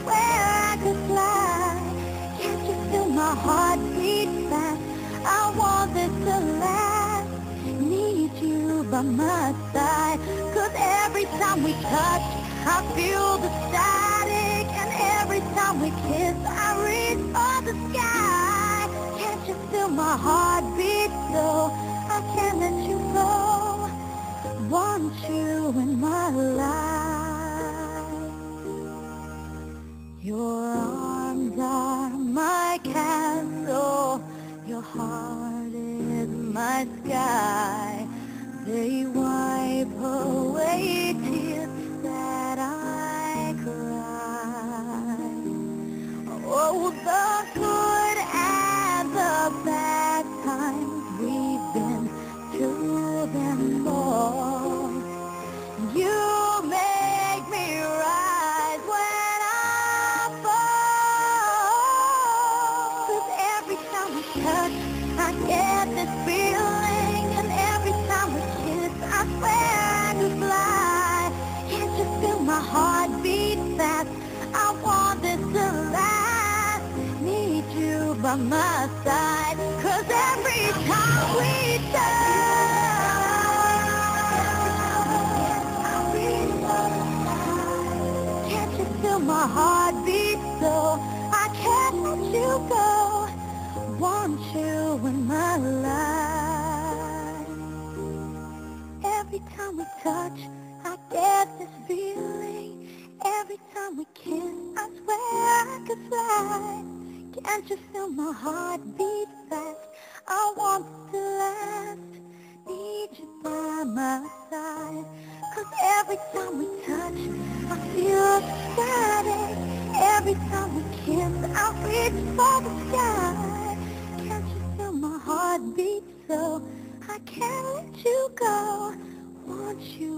swear I could fly. Can't you feel my heartbeat fast? I want this to last. Need you by my side. 'Cause every time we touch, I feel the static. And every time we kiss, I reach for the sky. Can't you feel my heartbeat so I can't let you go? Want you in my life. Your arms are my castle. Your heart is my sky. They wipe away tears that I cry. Oh, the good and the bad times, we've been through them all. You make me rise when I fall. 'Cause every time we touch, I get this feeling. And every time we kiss, I swear I could fly. Can't you feel my heartbeat fast? I want this to last. Need you by my side. 'Cause every time we touch, can't you feel my heartbeat so I can't let you go? Want you in my life. Every time we touch, I get this feeling. Every time we kiss, I swear I could fly. Can't you feel my heartbeat fast? I want to last. Need you by my side. 'Cause every time we touch, I feel static. Every time we kiss, I reach for the sky. Can't you feel my heartbeat so I can't let you go? Want you